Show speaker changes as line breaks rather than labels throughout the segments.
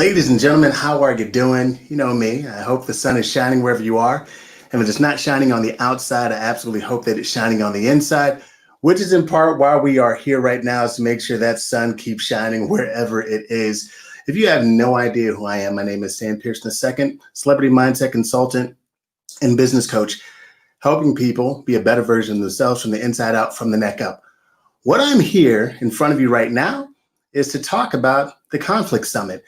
Ladies and gentlemen, how are you doing? You know me. I hope the sun is shining wherever you are. And if it's not shining on the outside, I absolutely hope that it's shining on the inside, which is in part why we are here right now, is to make sure that sun keeps shining wherever it is. If you have no idea who I am, my name is Sam Pearson II, celebrity mindset consultant and business coach, helping people be a better version of themselves from the inside out, from the neck up. What I'm here in front of you right now is to talk about the Conflict Summit.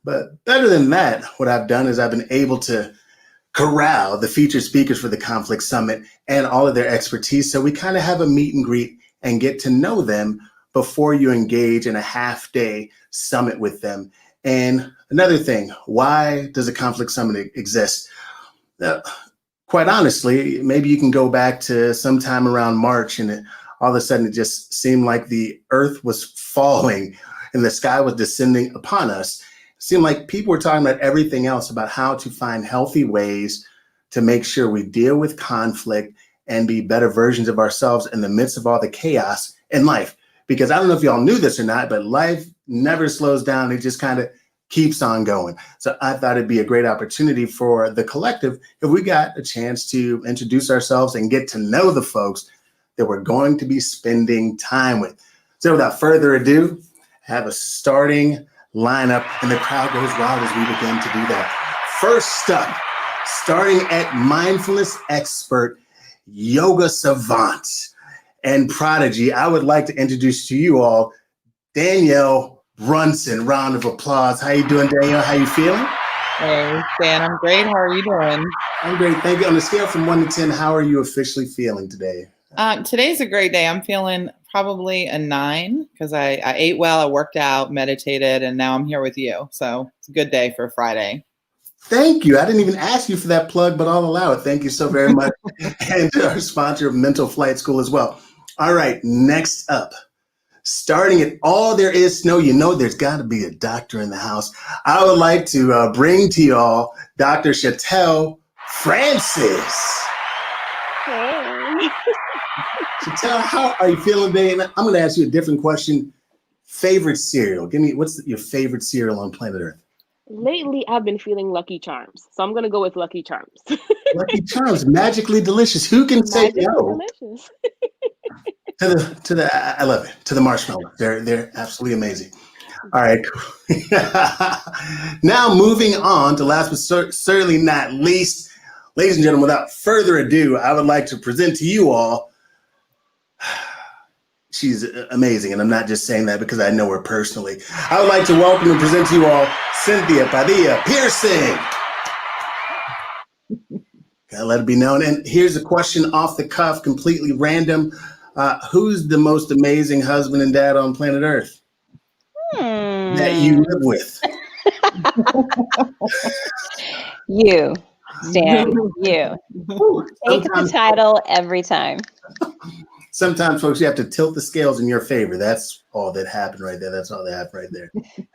But better than that, what I've done is I've been able to corral the featured speakers for the Conflict Summit and all of their expertise. So we kind of have a meet and greet and get to know them before you engage in a half-day summit with them. And another thing, why does a Conflict Summit exist? Quite honestly, maybe you can go back to sometime around March and all of a sudden it just seemed like the earth was falling and the sky was descending upon us. It seemed like people were talking about everything else, about how to find healthy ways to make sure we deal with conflict and be better versions of ourselves in the midst of all the chaos in life. Because I don't know if y'all knew this or not, but life never slows down. It just kind of keeps on going. So I thought it'd be a great opportunity for the collective if we got a chance to introduce ourselves and get to know the folks that we're going to be spending time with. So without further ado, have a starting lineup and the crowd goes wild as we begin to do that. First up, starting at mindfulness expert, yoga savant, and prodigy, I would like to introduce to you all Danielle Brunson. Round of applause. How you doing, Danielle? How you feeling?
Hey, Stan, I'm great. How are you doing?
I'm great. Thank you. On a scale from 1 to 10, how are you officially feeling today?
Today's a great day. I'm feeling probably a 9 because I ate well, I worked out, meditated, and now I'm here with you. So it's a good day for a Friday.
Thank you. I didn't even ask you for that plug, but I'll allow it. Thank you so very much. And our sponsor of Mental Flight School as well. All right, next up, starting at All There Is to Know, you know there's got to be a doctor in the house. I would like to bring to y'all Dr. Chatelle Francis.
Hey.
Chatelle, how are you feeling today? And I'm going to ask you a different question. Favorite cereal? Give me, what's your favorite cereal on planet Earth?
Lately, I've been feeling Lucky Charms, so I'm gonna go with Lucky Charms.
Lucky Charms, magically delicious. Who can say
Magically
no
delicious.
I love it. To the marshmallow. They're absolutely amazing. All right. Now moving on to last but certainly not least, ladies and gentlemen, without further ado, I would like to present to you all. She's amazing, and I'm not just saying that because I know her personally. I would like to welcome and present to you all Cynthia Padilla Pearson. Gotta let it be known. And here's a question off the cuff, completely random. Who's the most amazing husband and dad on planet Earth that you live with?
You, Stan, you. Take the title every time.
Sometimes, folks, you have to tilt the scales in your favor. That's all that happened right there. That's all that happened right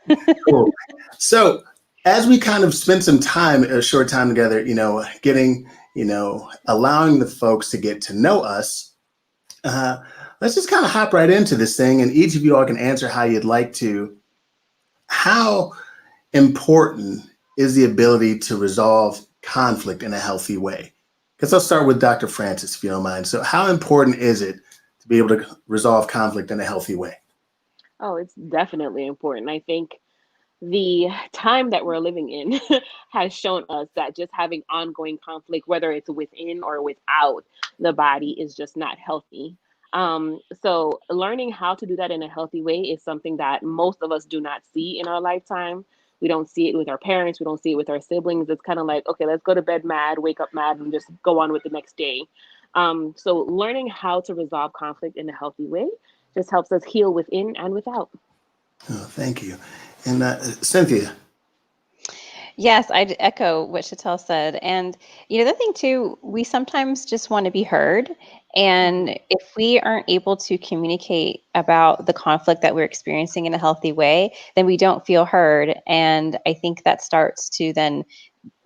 there. Cool. So as we kind of spend some time, a short time together, getting, allowing the folks to get to know us, let's just kind of hop right into this thing. And each of you all can answer how you'd like to. How important is the ability to resolve conflict in a healthy way? Because I'll start with Dr. Francis, if you don't mind. So how important is it to be able to resolve conflict in a healthy way?
Oh, it's definitely important. I think the time that we're living in has shown us that just having ongoing conflict, whether it's within or without the body, is just not healthy. So learning how to do that in a healthy way is something that most of us do not see in our lifetime. We don't see it with our parents. We don't see it with our siblings. It's kind of like, okay, let's go to bed mad, wake up mad, and just go on with the next day. So learning how to resolve conflict in a healthy way just helps us heal within and without.
Oh, thank you. And Cynthia.
Yes, I'd echo what Chatelle said. And, the thing too, we sometimes just want to be heard. And if we aren't able to communicate about the conflict that we're experiencing in a healthy way, then we don't feel heard. And I think that starts to then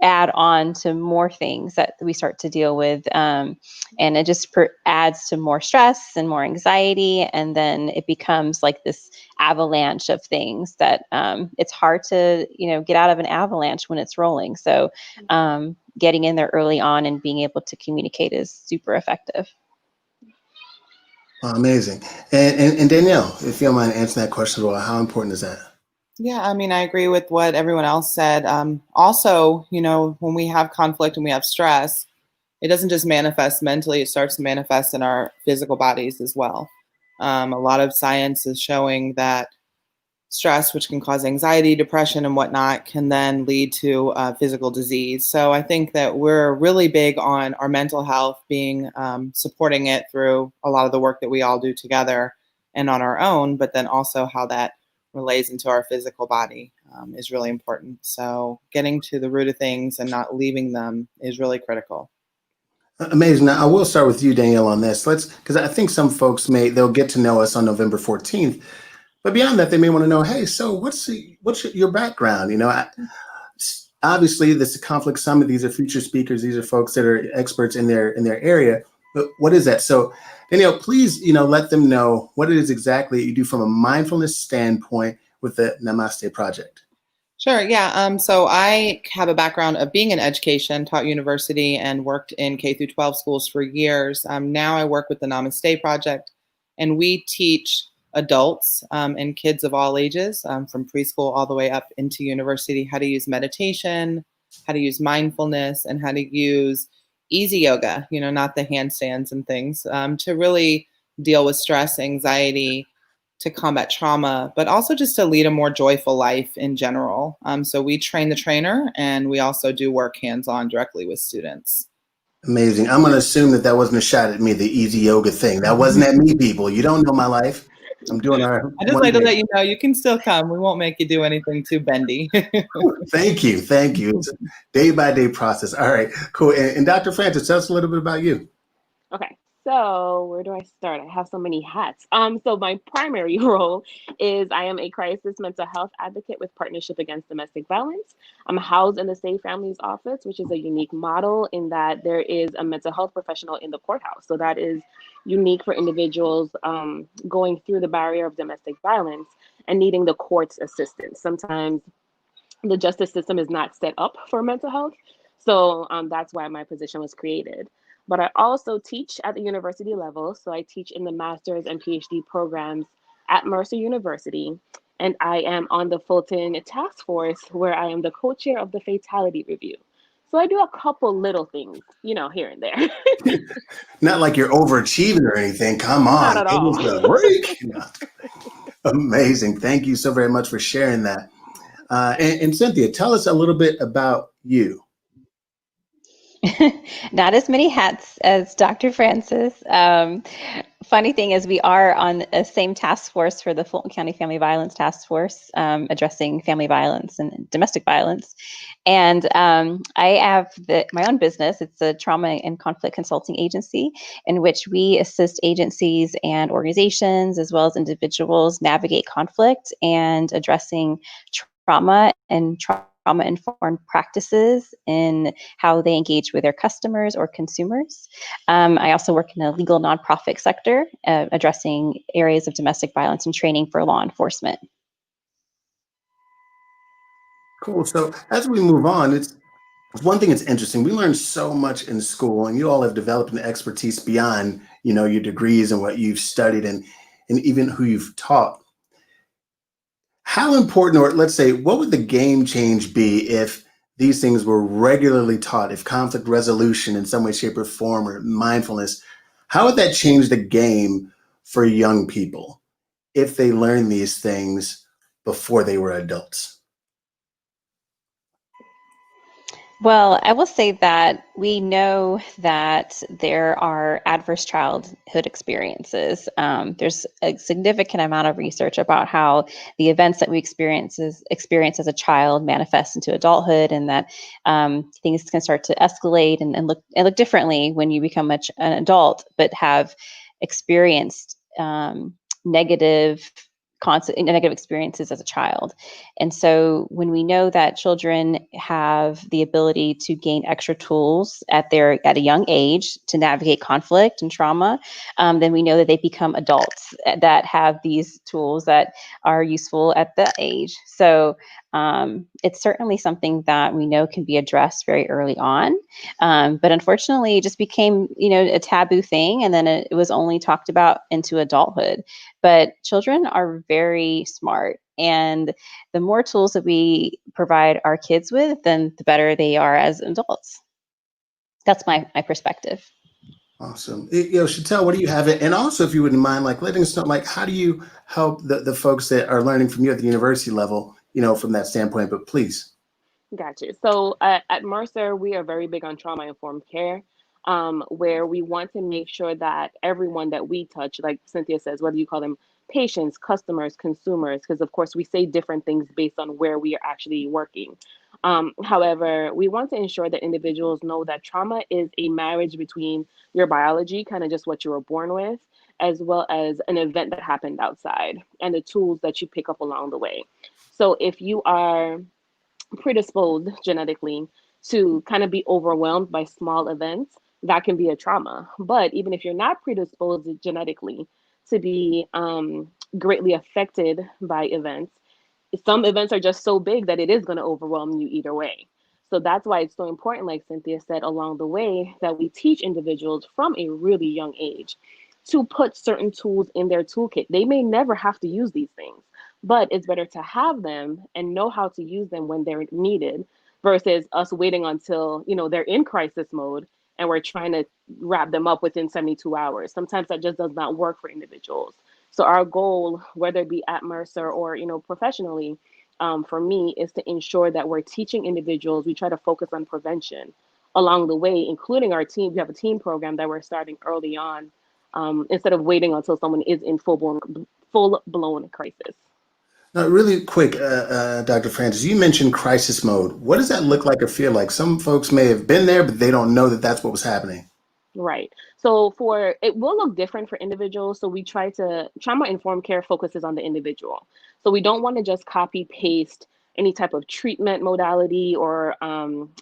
add on to more things that we start to deal with. And it just adds to more stress and more anxiety. And then it becomes like this avalanche of things that it's hard to, get out of an avalanche when it's rolling. So getting in there early on and being able to communicate is super effective.
Amazing. And Danielle, if you don't mind answering that question, well, how important is that?
Yeah, I mean, I agree with what everyone else said. Also, when we have conflict and we have stress, it doesn't just manifest mentally, it starts to manifest in our physical bodies as well. A lot of science is showing that stress, which can cause anxiety, depression, and whatnot, can then lead to physical disease. So I think that we're really big on our mental health, being supporting it through a lot of the work that we all do together and on our own, but then also how that relays into our physical body is really important. So getting to the root of things and not leaving them is really critical.
Amazing. Now, I will start with you, Danielle, on this. Because I think some folks they'll get to know us on November 14th. But beyond that, they may want to know, hey, so what's your background? Obviously, this is a conflict summit. These are future speakers. These are folks that are experts in their area. But what is that? So, Danielle, please, let them know what it is exactly you do from a mindfulness standpoint with the Namaste Project.
Sure. Yeah. So I have a background of being in education, taught university, and worked in K through 12 schools for years. Now I work with the Namaste Project, and we teach adults and kids of all ages, from preschool all the way up into university, how to use meditation, how to use mindfulness, and how to use easy yoga, not the handstands and things, to really deal with stress, anxiety, to combat trauma, but also just to lead a more joyful life in general. So we train the trainer, and we also do work hands-on directly with students.
Amazing. I'm going to assume that wasn't a shot at me, the easy yoga thing. That wasn't at me, people. You don't know my life. I'm doing our
I just like to let you know you can still come. We won't make you do anything too bendy.
Thank you. It's a day-by-day process. All right, cool. And Dr. Francis, tell us a little bit about you.
Okay, so where do I start? I have so many hats. So my primary role is I am a crisis mental health advocate with Partnership Against Domestic Violence. I'm housed in the Safe Families Office, which is a unique model in that there is a mental health professional in the courthouse. So that is unique for individuals going through the barrier of domestic violence and needing the court's assistance. Sometimes the justice system is not set up for mental health. So that's why my position was created. But I also teach at the university level. So I teach in the master's and PhD programs at Mercer University. And I am on the Fulton task force where I am the co-chair of the fatality review. So I do a couple little things, here and there.
Not like you're overachieving or anything. Come on,
Not at
give
all.
us a break. Amazing. Thank you so very much for sharing that. And Cynthia, tell us a little bit about you.
Not as many hats as Dr. Francis. Funny thing is, we are on the same task force for the Fulton County Family Violence Task Force, addressing family violence and domestic violence. And I have my own business. It's a trauma and conflict consulting agency in which we assist agencies and organizations as well as individuals navigate conflict and addressing trauma and trauma-informed practices in how they engage with their customers or consumers. I also work in a legal nonprofit sector, addressing areas of domestic violence and training for law enforcement.
Cool. So as we move on, it's one thing that's interesting. We learn so much in school, and you all have developed an expertise beyond, your degrees and what you've studied and even who you've taught. How important, or let's say, what would the game change be if these things were regularly taught, if conflict resolution in some way, shape, or form, or mindfulness, how would that change the game for young people if they learn these things before they were adults?
Well, I will say that we know that there are adverse childhood experiences. There's a significant amount of research about how the events that we experience as a child manifest into adulthood, and that things can start to escalate and look differently when you become an adult, but have experienced negative negative experiences as a child. And so when we know that children have the ability to gain extra tools at a young age to navigate conflict and trauma, then we know that they become adults that have these tools that are useful at that age. So it's certainly something that we know can be addressed very early on. But unfortunately, it just became, a taboo thing, and then it was only talked about into adulthood. But children are very smart, and the more tools that we provide our kids with, then the better they are as adults. That's my perspective.
Awesome. Chantel, what do you have? And also, if you wouldn't mind, letting us know, how do you help the folks that are learning from you at the university level, from that standpoint, but please.
Gotcha. So at Mercer, we are very big on trauma-informed care, where we want to make sure that everyone that we touch, like Cynthia says, whether you call them patients, customers, consumers, because of course we say different things based on where we are actually working. However, we want to ensure that individuals know that trauma is a marriage between your biology, kind of just what you were born with, as well as an event that happened outside and the tools that you pick up along the way. So if you are predisposed genetically to kind of be overwhelmed by small events, that can be a trauma. But even if you're not predisposed genetically to be greatly affected by events, some events are just so big that it is going to overwhelm you either way. So that's why it's so important, like Cynthia said, along the way, that we teach individuals from a really young age to put certain tools in their toolkit. They may never have to use these things, but it's better to have them and know how to use them when they're needed versus us waiting until, they're in crisis mode and we're trying to wrap them up within 72 hours. Sometimes that just does not work for individuals. So our goal, whether it be at Mercer or, professionally, for me, is to ensure that we're teaching individuals. We try to focus on prevention along the way, including our team. We have a team program that we're starting early on, instead of waiting until someone is in full-blown crisis.
Now, really quick, Dr. Francis, you mentioned crisis mode. What does that look like or feel like? Some folks may have been there, but they don't know that that's what was happening.
Right. So it will look different for individuals. So we try to, trauma-informed care focuses on the individual. So we don't want to just copy paste any type of treatment modality or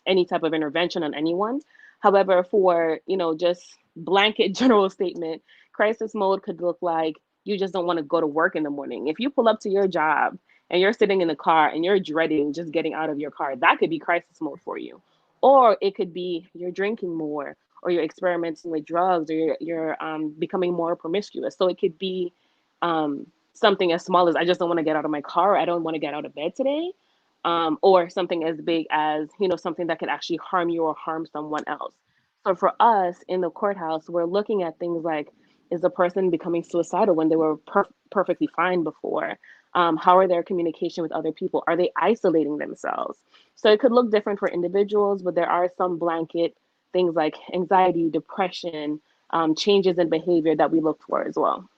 any type of intervention on anyone. However, for, just blanket general statement, crisis mode could look like you just don't want to go to work in the morning. If you pull up to your job and you're sitting in the car and you're dreading just getting out of your car, that could be crisis mode for you. Or it could be you're drinking more, or you're experimenting with drugs, or you're becoming more promiscuous. So it could be something as small as I just don't want to get out of my car, I don't want to get out of bed today, or something as big as, something that could actually harm you or harm someone else. So for us in the courthouse, we're looking at things like, is the person becoming suicidal when they were perfectly fine before? How are their communication with other people? Are they isolating themselves? So it could look different for individuals, but there are some blanket things like anxiety, depression, changes in behavior that we look for as well.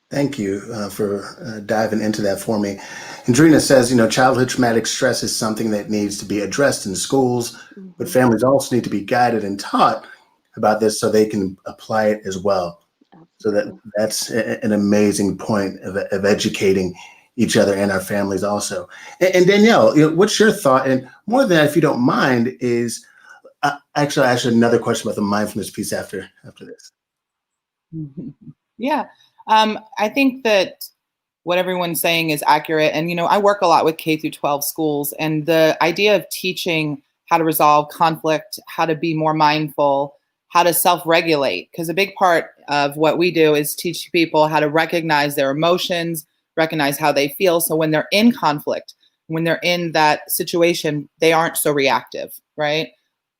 Thank you for diving into that for me. And Drina says, childhood traumatic stress is something that needs to be addressed in schools, but families also need to be guided and taught about this so they can apply it as well.
Absolutely.
So that's an amazing point of educating each other and our families also. And Danielle, what's your thought? And more than that, if you don't mind, is actually another question about the mindfulness piece after this.
Yeah. I think that what everyone's saying is accurate. And, I work a lot with K through 12 schools, and the idea of teaching how to resolve conflict, how to be more mindful, how to self-regulate, because a big part of what we do is teach people how to recognize their emotions, recognize how they feel. So when they're in conflict, when they're in that situation, they aren't so reactive, right?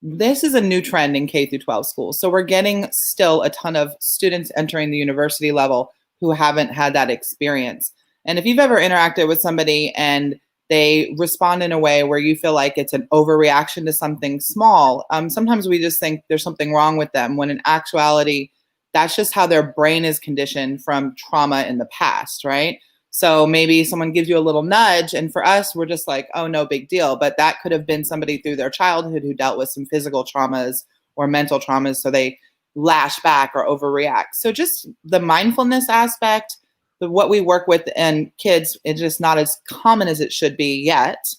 This is a new trend in K through 12 schools. So we're getting still a ton of students entering the university level who haven't had that experience. And if you've ever interacted with somebody and they respond in a way where you feel like it's an overreaction to something small. Sometimes we just think there's something wrong with them, when in actuality, that's just how their brain is conditioned from trauma in the past, right? So maybe someone gives you a little nudge, and for us, we're just like, oh, no big deal. But that could have been somebody through their childhood who dealt with some physical traumas or mental traumas, so they lash back or overreact. So just the mindfulness aspect, what we work with in kids, it's just not as common as it should be yet,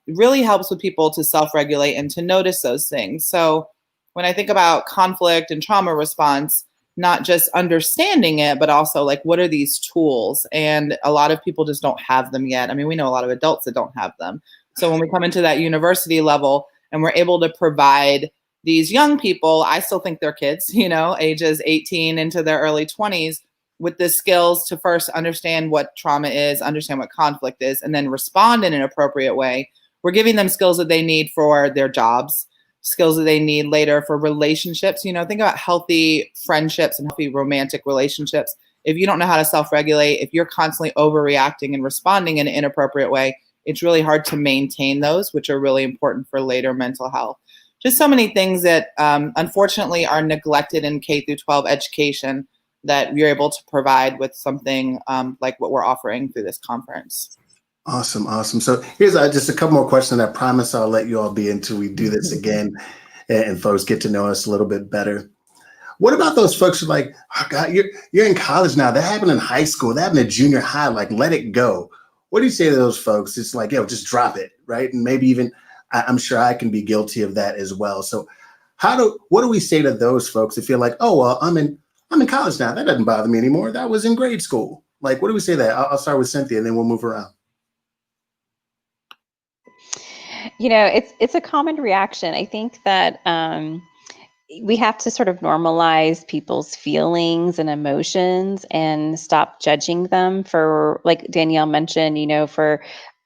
really helps with people to self-regulate and to notice those things. So when I think about conflict and trauma response, not just understanding it, but also like, what are these tools? And a lot of people just don't have them yet. I mean, we know a lot of adults that don't have them. So when we come into that university level and we're able to provide these young people, I still think they're kids, ages 18 into their early 20s, with the skills to first understand what trauma is, understand what conflict is, and then respond in an appropriate way. We're giving them skills that they need for their jobs, skills that they need later for relationships. Think about healthy friendships and healthy romantic relationships. If you don't know how to self-regulate, if you're constantly overreacting and responding in an inappropriate way, it's really hard to maintain those, which are really important for later mental health. Just so many things that unfortunately are neglected in K through 12 education that you're able to provide with something like what we're offering through this conference.
Awesome. So here's just a couple more questions. I promise I'll let you all be until we do this again and folks get to know us a little bit better. What about those folks who are like, oh God, you're in college now. That happened in high school. That happened in junior high. Like, let it go. What do you say to those folks? It's like, just drop it, right? And maybe even I'm sure I can be guilty of that as well. So what do we say to those folks that feel like, oh, well, I'm in college now. That doesn't bother me anymore. That was in grade school. Like, what do we say that? I'll start with Cynthia and then we'll move around.
It's a common reaction. I think that we have to sort of normalize people's feelings and emotions and stop judging them for, like Danielle mentioned,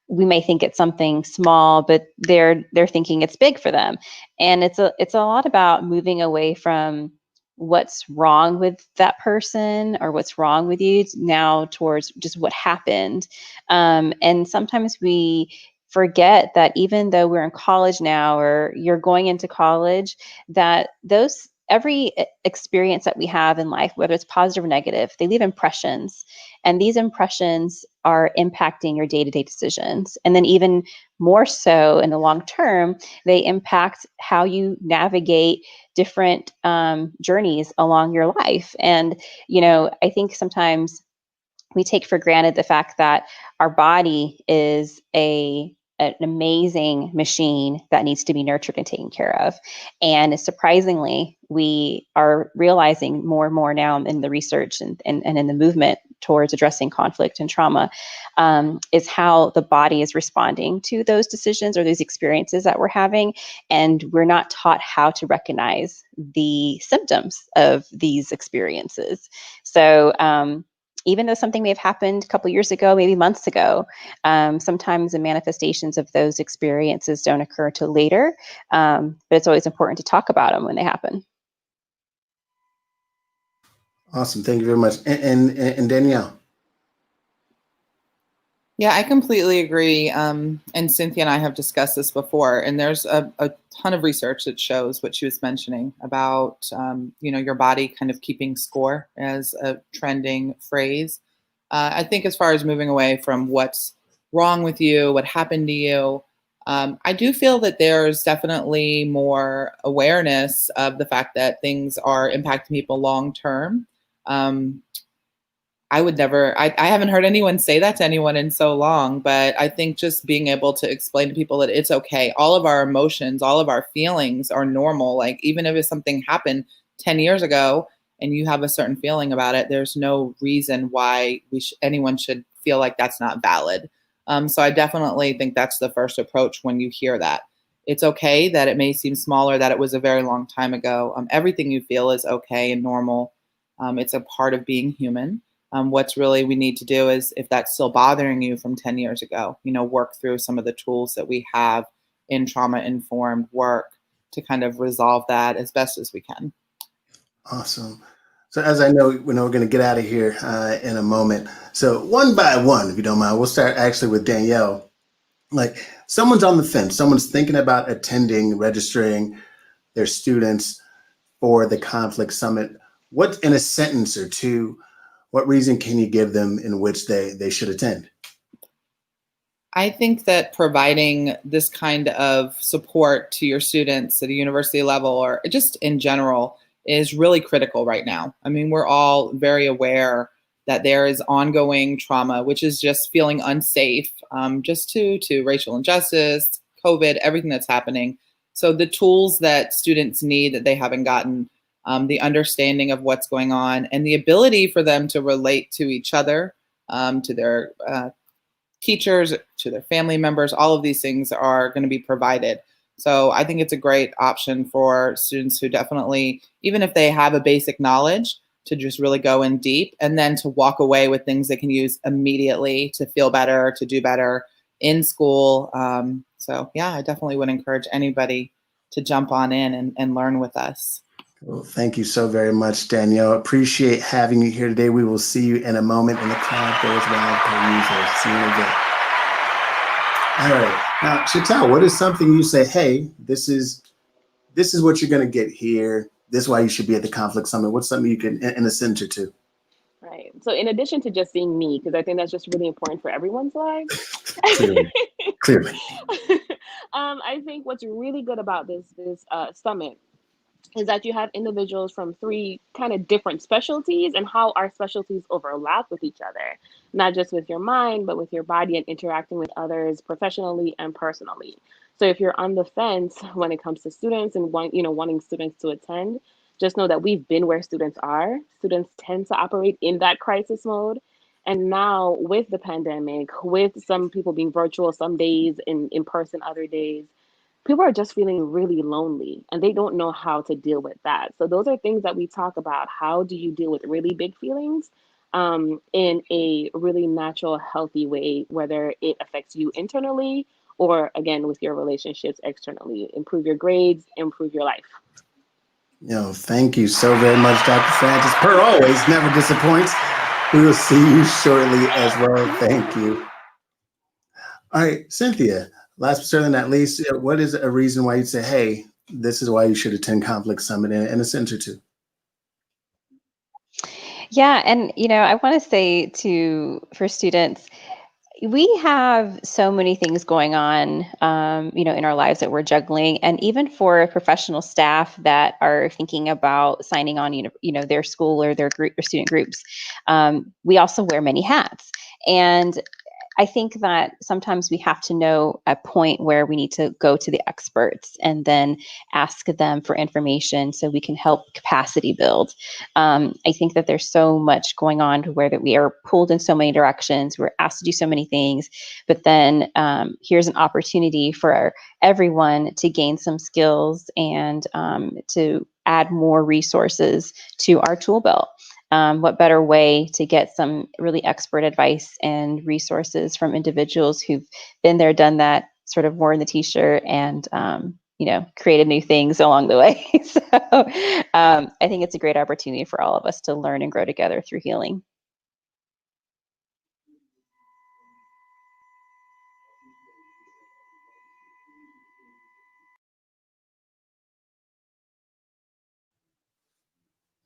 we may think it's something small, but they're thinking it's big for them. And it's a lot about moving away from what's wrong with that person or what's wrong with you now towards just what happened. And sometimes we forget that even though we're in college now, or you're going into college, that every experience that we have in life, whether it's positive or negative, they leave impressions. And these impressions are impacting your day-to-day decisions. And then even more so in the long term, they impact how you navigate different journeys along your life. And, I think sometimes we take for granted the fact that our body is an amazing machine that needs to be nurtured and taken care of. And surprisingly, we are realizing more and more now in the research and in the movement towards addressing conflict and trauma, is how the body is responding to those decisions or these experiences that we're having. And we're not taught how to recognize the symptoms of these experiences. So, even though something may have happened a couple years ago, maybe months ago, sometimes the manifestations of those experiences don't occur till later. But it's always important to talk about them when they happen.
Awesome. Thank you very much. And Danielle.
Yeah, I completely agree. And Cynthia and I have discussed this before, and there's a ton of research that shows what she was mentioning about, your body kind of keeping score as a trending phrase. I think as far as moving away from what's wrong with you, what happened to you, I do feel that there's definitely more awareness of the fact that things are impacting people long term. I haven't heard anyone say that to anyone in so long, but I think just being able to explain to people that it's okay. All of our emotions, all of our feelings are normal. Like, even if something happened 10 years ago and you have a certain feeling about it, there's no reason why anyone should feel like that's not valid. So I definitely think that's the first approach when you hear that. It's okay that it may seem smaller, that it was a very long time ago. Everything you feel is okay and normal. It's a part of being human. What's really we need to do is, if that's still bothering you from 10 years ago, work through some of the tools that we have in trauma-informed work to kind of resolve that as best as we can.
Awesome. So as I know, we're going to get out of here in a moment. So one by one, if you don't mind, we'll start actually with Danielle. Like someone's on the fence, someone's thinking about attending, registering their students for the conflict summit. What, in a sentence or two, what reason can you give them in which they should attend?
I think that providing this kind of support to your students at a university level or just in general is really critical right now. I mean, we're all very aware that there is ongoing trauma, which is just feeling unsafe, just to racial injustice, COVID, everything that's happening. So the tools that students need that they haven't gotten, the understanding of what's going on, and the ability for them to relate to each other, to their teachers, to their family members, all of these things are going to be provided. So I think it's a great option for students who definitely, even if they have a basic knowledge, to just really go in deep and then to walk away with things they can use immediately to feel better, to do better in school. So yeah, I definitely would encourage anybody to jump on in and learn with us.
Well, thank you so very much, Danielle. Appreciate having you here today. We will see you in a moment, and the crowd goes wild per usual. See you in a bit. All right. Now, Chantal, what is something you say, hey, this is what you're going to get here. This is why you should be at the conflict summit. What's something you can, in a sentence or two?
Right. So in addition to just being me, because I think that's just really important for everyone's lives.
Clearly.
I think what's really good about this summit is that you have individuals from three kind of different specialties and how our specialties overlap with each other, not just with your mind, but with your body and interacting with others professionally and personally. So if you're on the fence when it comes to students and wanting students to attend, just know that we've been where students are. Students tend to operate in that crisis mode. And now with the pandemic, with some people being virtual some days, in person other days, people are just feeling really lonely and they don't know how to deal with that. So those are things that we talk about. How do you deal with really big feelings in a really natural, healthy way, whether it affects you internally or again with your relationships externally? Improve your grades, improve your life.
Thank you so very much, Dr. Francis. Per always, never disappoints. We will see you shortly as well. Thank you. All right, Cynthia, last but certainly not least, what is a reason why you'd say, hey, this is why you should attend Conflict Summit in a sentence or two?
Yeah, and I want to say for students, we have so many things going on, in our lives that we're juggling, and even for professional staff that are thinking about signing on, their school or their group or student groups, we also wear many hats. And I think that sometimes we have to know a point where we need to go to the experts and then ask them for information so we can help capacity build. I think that there's so much going on where that we are pulled in so many directions. We're asked to do so many things, but then here's an opportunity for everyone to gain some skills and to add more resources to our tool belt. What better way to get some really expert advice and resources from individuals who've been there, done that, sort of worn the t-shirt and, created new things along the way. So I think it's a great opportunity for all of us to learn and grow together through healing.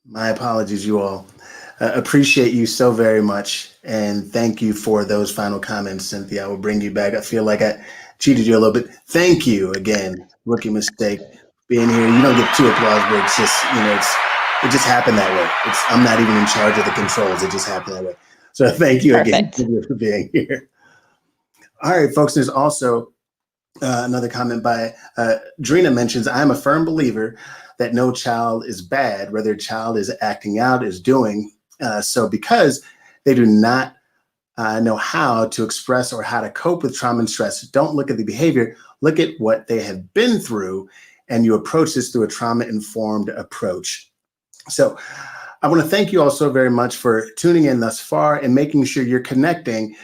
My apologies, you all. Appreciate you so very much. And thank you for those final comments, Cynthia. I will bring you back. I feel like I cheated you a little bit. Thank you again. Rookie mistake being here. You don't get two applause breaks. It just happened that way. I'm not even in charge of the controls. It just happened that way. So thank you again for being here. All right, folks. There's also another comment by Drina mentions, I'm a firm believer that no child is bad, whether a child is acting out, is doing. So because they do not know how to express or how to cope with trauma and stress, don't look at the behavior, look at what they have been through, and you approach this through a trauma-informed approach. So I want to thank you all so very much for tuning in thus far and making sure you're connecting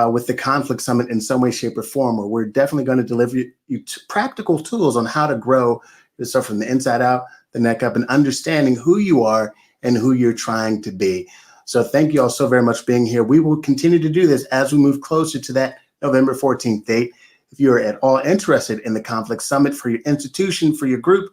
with the Conflict Summit in some way, shape, or form, where we're definitely going to deliver you practical tools on how to grow yourself from the inside out, the neck up, and understanding who you are and who you're trying to be. So thank you all so very much for being here. We will continue to do this as we move closer to that November 14th date. if you're at all interested in the Conflict Summit for your institution, for your group,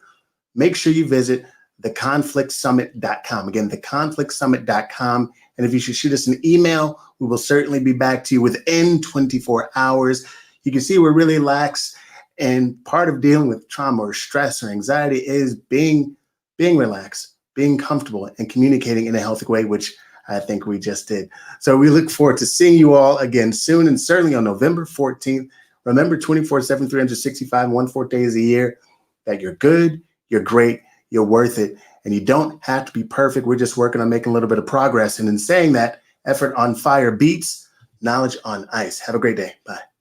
make sure you visit theconflictsummit.com. Again, theconflictsummit.com. And if you should shoot us an email, we will certainly be back to you within 24 hours. You can see we're really lax. And part of dealing with trauma or stress or anxiety is being relaxed, being comfortable, and communicating in a healthy way, which I think we just did. So we look forward to seeing you all again soon, and certainly on November 14th. Remember, 24/7, 365, 1/4 days a year, that you're good, you're great, you're worth it, and you don't have to be perfect. We're just working on making a little bit of progress. And in saying that, effort on fire beats knowledge on ice. Have a great day. Bye.